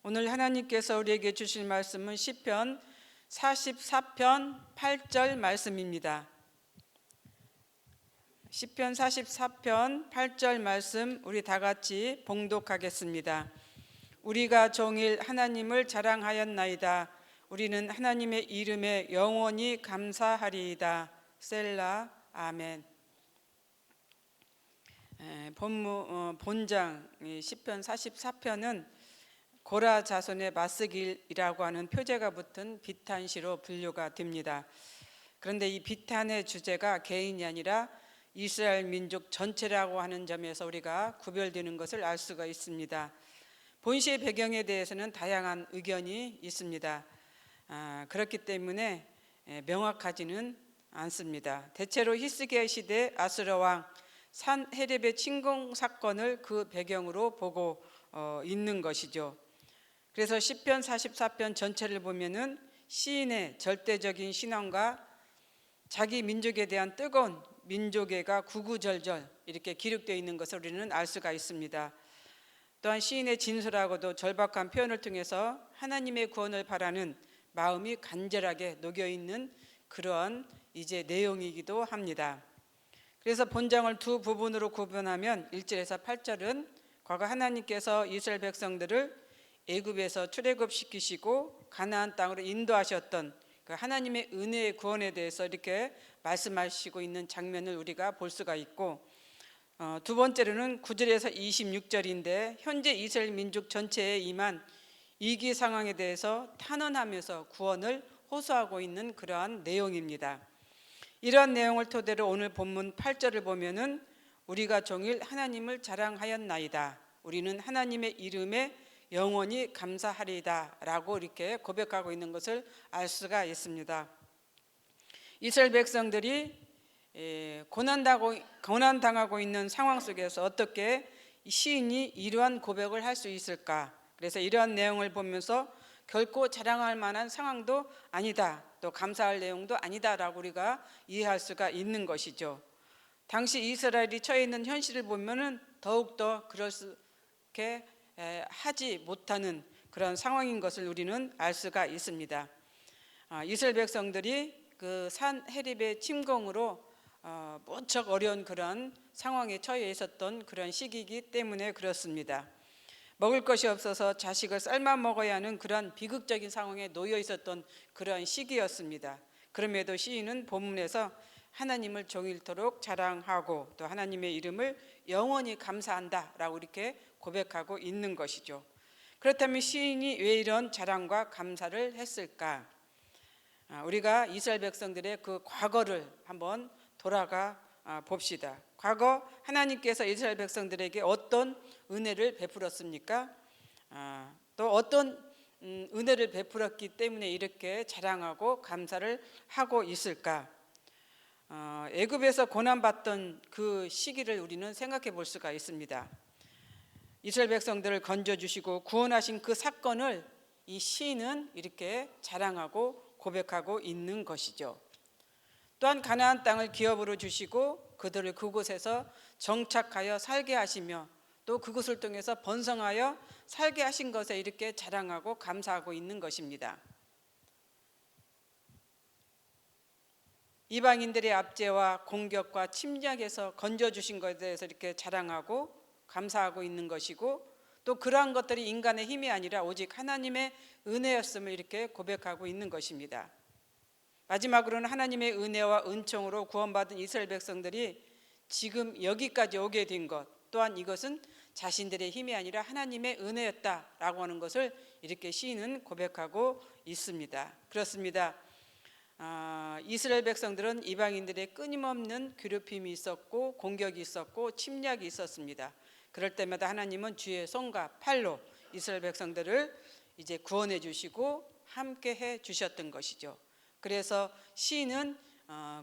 오늘 하나님께서 우리에게 주실 말씀은 시편 44편 8절 말씀입니다. 시편 44편 8절 말씀 우리 다 같이 봉독하겠습니다. 우리가 종일 하나님을 자랑하였나이다. 우리는 하나님의 이름에 영원히 감사하리이다. 셀라. 아멘. 본장 시편 44편은 고라 자손의 맞서길이라고 하는 표제가 붙은 비탄시로 분류가 됩니다. 그런데 이 비탄의 주제가 개인이 아니라 이스라엘 민족 전체라고 하는 점에서 우리가 구별되는 것을 알 수가 있습니다. 본시의 배경에 대해서는 다양한 의견이 있습니다. 그렇기 때문에 명확하지는 않습니다. 대체로 히스기야 시대 아수르 왕 산헤립의 침공 사건을 그 배경으로 보고 있는 것이죠. 그래서 시편 44편 전체를 보면은 시인의 절대적인 신앙과 자기 민족에 대한 뜨거운 민족애가 구구절절 이렇게 기록되어 있는 것을 우리는 알 수가 있습니다. 또한 시인의 진솔하고도 절박한 표현을 통해서 하나님의 구원을 바라는 마음이 간절하게 녹여 있는 그런 이제 내용이기도 합니다. 그래서 본장을 두 부분으로 구분하면 1절에서 8절은 과거 하나님께서 이스라엘 백성들을 애굽에서 출애굽시키시고 가나안 땅으로 인도하셨던 그 하나님의 은혜의 구원에 대해서 이렇게 말씀하시고 있는 장면을 우리가 볼 수가 있고, 두 번째로는 9절에서 26절인데 현재 이스라엘 민족 전체에 임한 위기 상황에 대해서 탄원하면서 구원을 호소하고 있는 그러한 내용입니다. 이러한 내용을 토대로 오늘 본문 8절을 보면은 우리가 종일 하나님을 자랑하였나이다. 우리는 하나님의 이름에 영원히 감사하리이다 라고 이렇게 고백하고 있는 것을 알 수가 있습니다. 이스라엘 백성들이 고난당하고 있는 상황 속에서 어떻게 시인이 이러한 고백을 할 수 있을까? 그래서 이러한 내용을 보면서 결코 자랑할 만한 상황도 아니다, 또 감사할 내용도 아니다라고 우리가 이해할 수가 있는 것이죠. 당시 이스라엘이 처해 있는 현실을 보면은 더욱더 그렇게 하지 못하는 그런 상황인 것을 우리는 알 수가 있습니다. 이스라엘 백성들이 그 산헤립의 침공으로 무척 어려운 그런 상황에 처해 있었던 그런 시기이기 때문에 그렇습니다. 먹을 것이 없어서 자식을 삶아 먹어야 하는 그런 비극적인 상황에 놓여 있었던 그런 시기였습니다. 그럼에도 시인은 본문에서 하나님을 종일토록 자랑하고 또 하나님의 이름을 영원히 감사한다라고 이렇게 고백하고 있는 것이죠. 그렇다면 시인이 왜 이런 자랑과 감사를 했을까? 우리가 이스라엘 백성들의 그 과거를 한번 돌아가 봅시다. 과거 하나님께서 이스라엘 백성들에게 어떤 은혜를 베풀었습니까? 또 어떤 은혜를 베풀었기 때문에 이렇게 자랑하고 감사를 하고 있을까? 애굽에서 고난받던 그 시기를 우리는 생각해 볼 수가 있습니다. 이스라엘 백성들을 건져주시고 구원하신 그 사건을 이 시인은 이렇게 자랑하고 고백하고 있는 것이죠. 또한 가나안 땅을 기업으로 주시고 그들을 그곳에서 정착하여 살게 하시며 또 그것을 통해서 번성하여 살게 하신 것에 이렇게 자랑하고 감사하고 있는 것입니다. 이방인들의 압제와 공격과 침략에서 건져주신 것에 대해서 이렇게 자랑하고 감사하고 있는 것이고, 또 그러한 것들이 인간의 힘이 아니라 오직 하나님의 은혜였음을 이렇게 고백하고 있는 것입니다. 마지막으로는 하나님의 은혜와 은총으로 구원받은 이스라엘 백성들이 지금 여기까지 오게 된 것 또한 이것은 자신들의 힘이 아니라 하나님의 은혜였다라고 하는 것을 이렇게 시인은 고백하고 있습니다. 그렇습니다. 이스라엘 백성들은 이방인들의 끊임없는 괴롭힘이 있었고 공격이 있었고 침략이 있었습니다. 그럴 때마다 하나님은 주의 손과 팔로 이스라엘 백성들을 이제 구원해 주시고 함께 해 주셨던 것이죠. 그래서 시인은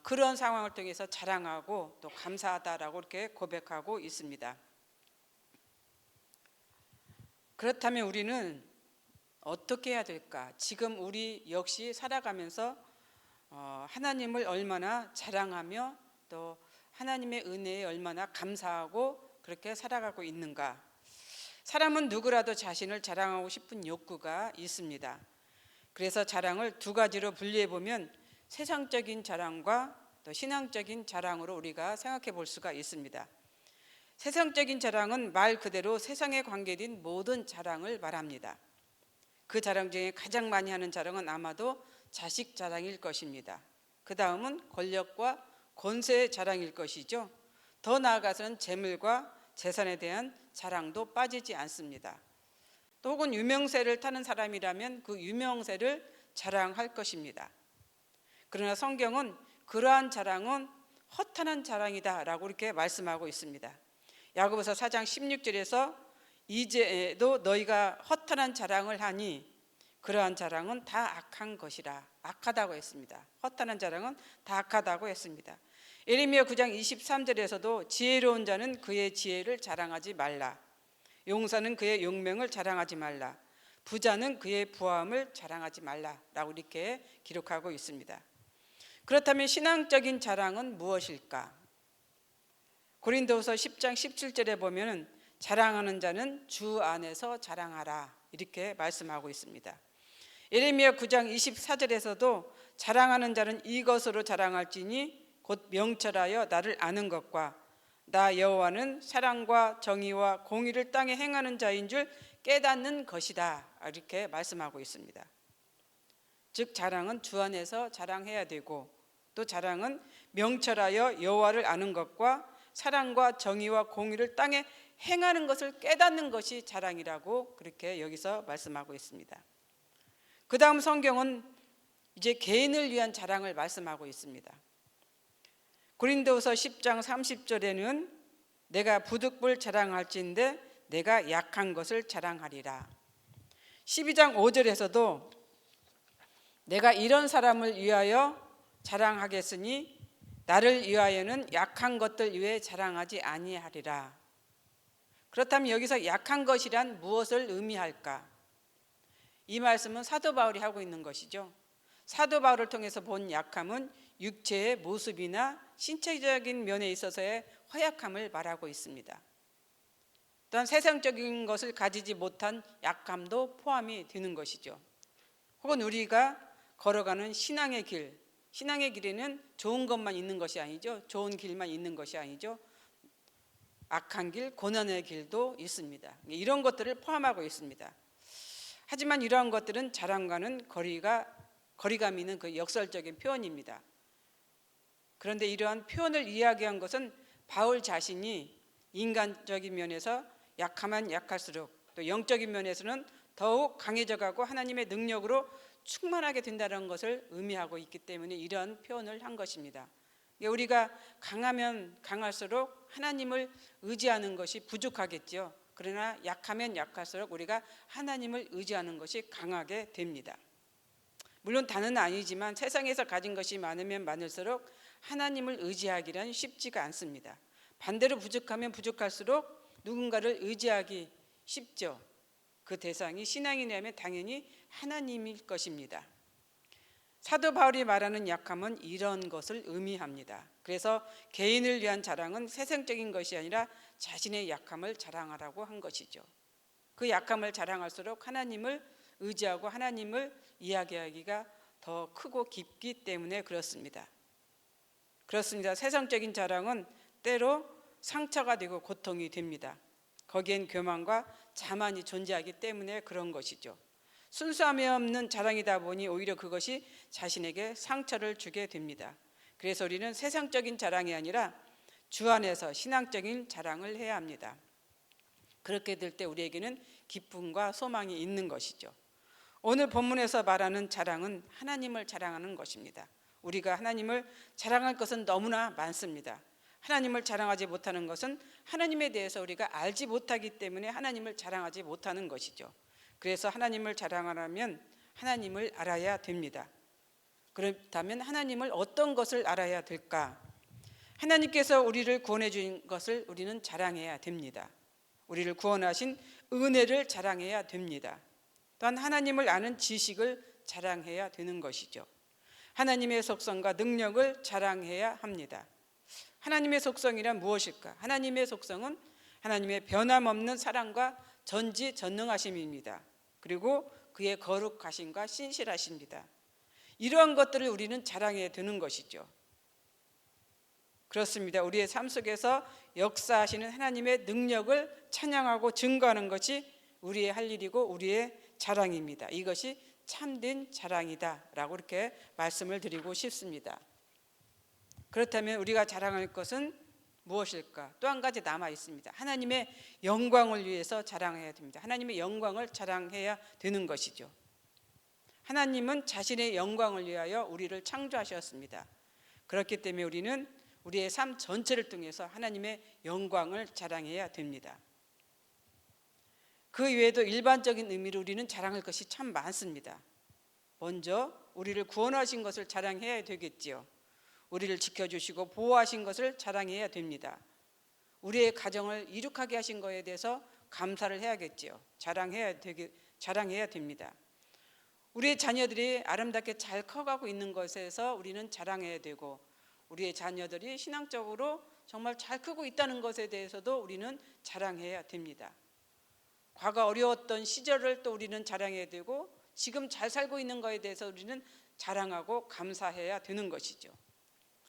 그런 상황을 통해서 자랑하고 또 감사하다라고 이렇게 고백하고 있습니다. 그렇다면 우리는 어떻게 해야 될까? 지금 우리 역시 살아가면서 하나님을 얼마나 자랑하며 또 하나님의 은혜에 얼마나 감사하고 그렇게 살아가고 있는가? 사람은 누구라도 자신을 자랑하고 싶은 욕구가 있습니다. 그래서 자랑을 두 가지로 분리해 보면 세상적인 자랑과 또 신앙적인 자랑으로 우리가 생각해 볼 수가 있습니다. 세상적인 자랑은 말 그대로 세상에 관계된 모든 자랑을 말합니다. 그 자랑 중에 가장 많이 하는 자랑은 아마도 자식 자랑일 것입니다. 그 다음은 권력과 권세의 자랑일 것이죠. 더 나아가서는 재물과 재산에 대한 자랑도 빠지지 않습니다. 또 혹은 유명세를 타는 사람이라면 그 유명세를 자랑할 것입니다. 그러나 성경은 그러한 자랑은 허탄한 자랑이다라고 이렇게 말씀하고 있습니다. 야고보서 4장 16절에서 이제도 너희가 허탄한 자랑을 하니 그러한 자랑은 다 악한 것이라, 악하다고 했습니다. 허탄한 자랑은 다 악하다고 했습니다. 예레미야 9장 23절에서도 지혜로운 자는 그의 지혜를 자랑하지 말라, 용사는 그의 용명을 자랑하지 말라, 부자는 그의 부함을 자랑하지 말라라고 이렇게 기록하고 있습니다. 그렇다면 신앙적인 자랑은 무엇일까? 고린도후서 10장 17절에 보면 자랑하는 자는 주 안에서 자랑하라 이렇게 말씀하고 있습니다. 예레미야 9장 24절에서도 자랑하는 자는 이것으로 자랑할지니 곧 명철하여 나를 아는 것과 나 여호와는 사랑과 정의와 공의를 땅에 행하는 자인 줄 깨닫는 것이다 이렇게 말씀하고 있습니다. 즉 자랑은 주 안에서 자랑해야 되고, 또 자랑은 명철하여 여호와를 아는 것과 사랑과 정의와 공의를 땅에 행하는 것을 깨닫는 것이 자랑이라고 그렇게 여기서 말씀하고 있습니다. 그 다음 성경은 이제 개인을 위한 자랑을 말씀하고 있습니다. 고린도후서 10장 30절에는 내가 부득불 자랑할진대 내가 약한 것을 자랑하리라. 12장 5절에서도 내가 이런 사람을 위하여 자랑하겠으니 나를 위하여는 약한 것들 위해 자랑하지 아니하리라. 그렇다면 여기서 약한 것이란 무엇을 의미할까? 이 말씀은 사도 바울이 하고 있는 것이죠. 사도 바울을 통해서 본 약함은 육체의 모습이나 신체적인 면에 있어서의 허약함을 말하고 있습니다. 또한 세상적인 것을 가지지 못한 약함도 포함이 되는 것이죠. 혹은 우리가 걸어가는 신앙의 길에는 좋은 것만 있는 것이 아니죠. 좋은 길만 있는 것이 아니죠. 악한 길, 고난의 길도 있습니다. 이런 것들을 포함하고 있습니다. 하지만 이러한 것들은 자랑과는 거리감이 있는 그 역설적인 표현입니다. 그런데 이러한 표현을 이야기한 것은 바울 자신이 인간적인 면에서 약하면 약할수록, 또 영적인 면에서는 더욱 강해져가고 하나님의 능력으로 충만하게 된다는 것을 의미하고 있기 때문에 이런 표현을 한 것입니다. 우리가 강하면 강할수록 하나님을 의지하는 것이 부족하겠죠. 그러나 약하면 약할수록 우리가 하나님을 의지하는 것이 강하게 됩니다. 물론 다는 아니지만 세상에서 가진 것이 많으면 많을수록 하나님을 의지하기란 쉽지가 않습니다. 반대로 부족하면 부족할수록 누군가를 의지하기 쉽죠. 그 대상이 신앙이라면 당연히 하나님일 것입니다. 사도 바울이 말하는 약함은 이런 것을 의미합니다. 그래서 개인을 위한 자랑은 세상적인 것이 아니라 자신의 약함을 자랑하라고 한 것이죠. 그 약함을 자랑할수록 하나님을 의지하고 하나님을 이야기하기가 더 크고 깊기 때문에 그렇습니다. 세상적인 자랑은 때로 상처가 되고 고통이 됩니다. 거기엔 교만과 자만이 존재하기 때문에 그런 것이죠. 순수함이 없는 자랑이다 보니 오히려 그것이 자신에게 상처를 주게 됩니다. 그래서 우리는 세상적인 자랑이 아니라 주 안에서 신앙적인 자랑을 해야 합니다. 그렇게 될 때 우리에게는 기쁨과 소망이 있는 것이죠. 오늘 본문에서 말하는 자랑은 하나님을 자랑하는 것입니다. 우리가 하나님을 자랑할 것은 너무나 많습니다. 하나님을 자랑하지 못하는 것은 하나님에 대해서 우리가 알지 못하기 때문에 하나님을 자랑하지 못하는 것이죠. 그래서 하나님을 자랑하려면 하나님을 알아야 됩니다. 그렇다면 하나님을 어떤 것을 알아야 될까? 하나님께서 우리를 구원해 주신 것을 우리는 자랑해야 됩니다. 우리를 구원하신 은혜를 자랑해야 됩니다. 또한 하나님을 아는 지식을 자랑해야 되는 것이죠. 하나님의 속성과 능력을 자랑해야 합니다. 하나님의 속성이란 무엇일까? 하나님의 속성은 하나님의 변함없는 사랑과 전지전능하심입니다. 그리고 그의 거룩하심과 신실하십니다. 이러한 것들을 우리는 자랑해야 되는 것이죠. 그렇습니다. 우리의 삶 속에서 역사하시는 하나님의 능력을 찬양하고 증거하는 것이 우리의 할 일이고 우리의 자랑입니다. 이것이 참된 자랑이다라고 이렇게 말씀을 드리고 싶습니다. 그렇다면 우리가 자랑할 것은 무엇일까? 또 한 가지 남아 있습니다. 하나님의 영광을 위해서 자랑해야 됩니다. 하나님의 영광을 자랑해야 되는 것이죠. 하나님은 자신의 영광을 위하여 우리를 창조하셨습니다. 그렇기 때문에 우리는 우리의 삶 전체를 통해서 하나님의 영광을 자랑해야 됩니다. 그 외에도 일반적인 의미로 우리는 자랑할 것이 참 많습니다. 먼저 우리를 구원하신 것을 자랑해야 되겠지요. 우리를 지켜주시고 보호하신 것을 자랑해야 됩니다. 우리의 가정을 이룩하게 하신 것에 대해서 감사를 해야겠지요. 자랑해야 됩니다. 우리의 자녀들이 아름답게 잘 커가고 있는 것에서 우리는 자랑해야 되고, 우리의 자녀들이 신앙적으로 정말 잘 크고 있다는 것에 대해서도 우리는 자랑해야 됩니다. 과거 어려웠던 시절을 또 우리는 자랑해야 되고, 지금 잘 살고 있는 것에 대해서 우리는 자랑하고 감사해야 되는 것이죠.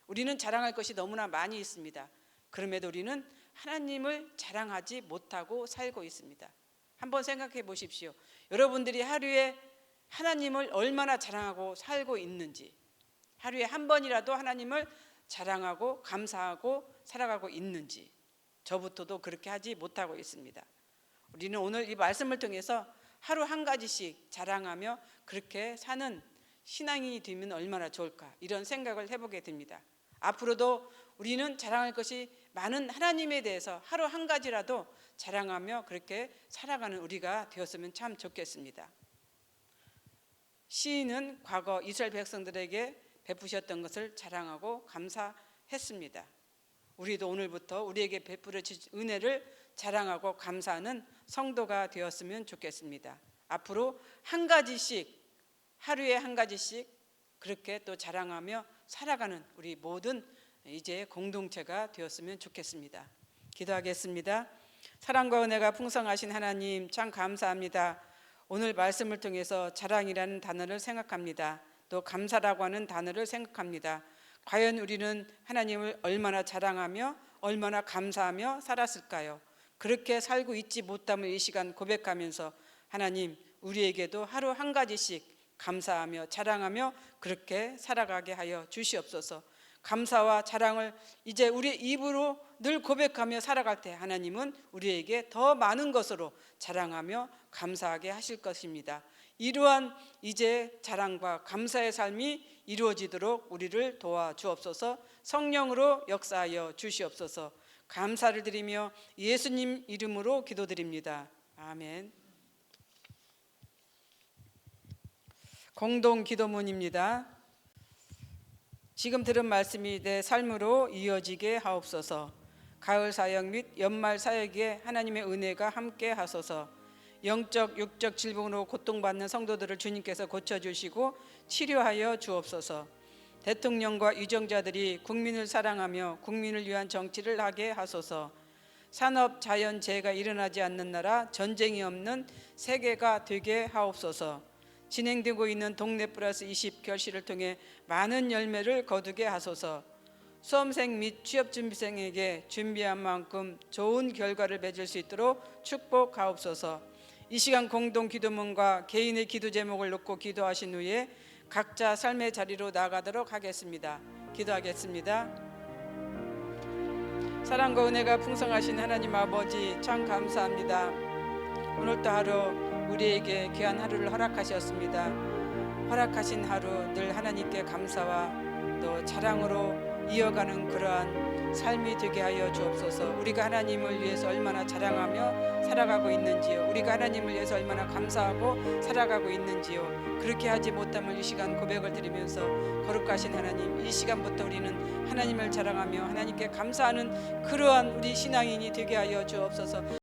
우리는 자랑할 것이 너무나 많이 있습니다. 그럼에도 우리는 하나님을 자랑하지 못하고 살고 있습니다. 한번 생각해 보십시오. 여러분들이 하루에 하나님을 얼마나 자랑하고 살고 있는지, 하루에 한 번이라도 하나님을 자랑하고 감사하고 살아가고 있는지, 저부터도 그렇게 하지 못하고 있습니다. 우리는 오늘 이 말씀을 통해서 하루 한 가지씩 자랑하며 그렇게 사는 신앙인이 되면 얼마나 좋을까, 이런 생각을 해보게 됩니다. 앞으로도 우리는 자랑할 것이 많은 하나님에 대해서 하루 한 가지라도 자랑하며 그렇게 살아가는 우리가 되었으면 참 좋겠습니다. 시인은 과거 이스라엘 백성들에게 베푸셨던 것을 자랑하고 감사했습니다. 우리도 오늘부터 우리에게 베풀어 주신 은혜를 자랑하고 감사하는 성도가 되었으면 좋겠습니다. 앞으로 한 가지씩, 하루에 한 가지씩 그렇게 또 자랑하며 살아가는 우리 모든 이제 공동체가 되었으면 좋겠습니다. 기도하겠습니다. 사랑과 은혜가 풍성하신 하나님, 참 감사합니다. 오늘 말씀을 통해서 자랑이라는 단어를 생각합니다. 또 감사라고 하는 단어를 생각합니다. 과연 우리는 하나님을 얼마나 자랑하며 얼마나 감사하며 살았을까요? 그렇게 살고 있지 못함을 이 시간 고백하면서 하나님, 우리에게도 하루 한 가지씩 감사하며 자랑하며 그렇게 살아가게 하여 주시옵소서. 감사와 자랑을 이제 우리 입으로 늘 고백하며 살아갈 때 하나님은 우리에게 더 많은 것으로 자랑하며 감사하게 하실 것입니다. 이러한 이제 자랑과 감사의 삶이 이루어지도록 우리를 도와주옵소서. 성령으로 역사하여 주시옵소서. 감사를 드리며 예수님 이름으로 기도드립니다. 아멘. 공동 기도문입니다. 지금 들은 말씀이 내 삶으로 이어지게 하옵소서. 가을 사역 및 연말 사역에 하나님의 은혜가 함께 하소서. 영적 육적 질병으로 고통받는 성도들을 주님께서 고쳐주시고 치료하여 주옵소서. 대통령과 유정자들이 국민을 사랑하며 국민을 위한 정치를 하게 하소서. 산업 자연재해가 일어나지 않는 나라, 전쟁이 없는 세계가 되게 하옵소서. 진행되고 있는 동네 플러스 20 결실을 통해 많은 열매를 거두게 하소서. 수험생 및 취업준비생에게 준비한 만큼 좋은 결과를 맺을 수 있도록 축복하옵소서. 이 시간 공동 기도문과 개인의 기도 제목을 놓고 기도하신 후에 각자 삶의 자리로 나가도록 하겠습니다. 기도하겠습니다. 사랑과 은혜가 풍성하신 하나님 아버지, 참 감사합니다. 오늘도 하루 우리에게 귀한 하루를 허락하셨습니다. 허락하신 하루 늘 하나님께 감사와 또 자랑으로 이어가는 그러한 삶이 되게 하여 주옵소서. 우리가 하나님을 위해서 얼마나 자랑하며 살아가고 있는지요, 우리가 하나님을 위해서 얼마나 감사하고 살아가고 있는지요, 그렇게 하지 못함을 이 시간 고백을 드리면서 거룩하신 하나님, 이 시간부터 우리는 하나님을 자랑하며 하나님께 감사하는 그러한 우리 신앙인이 되게 하여 주옵소서.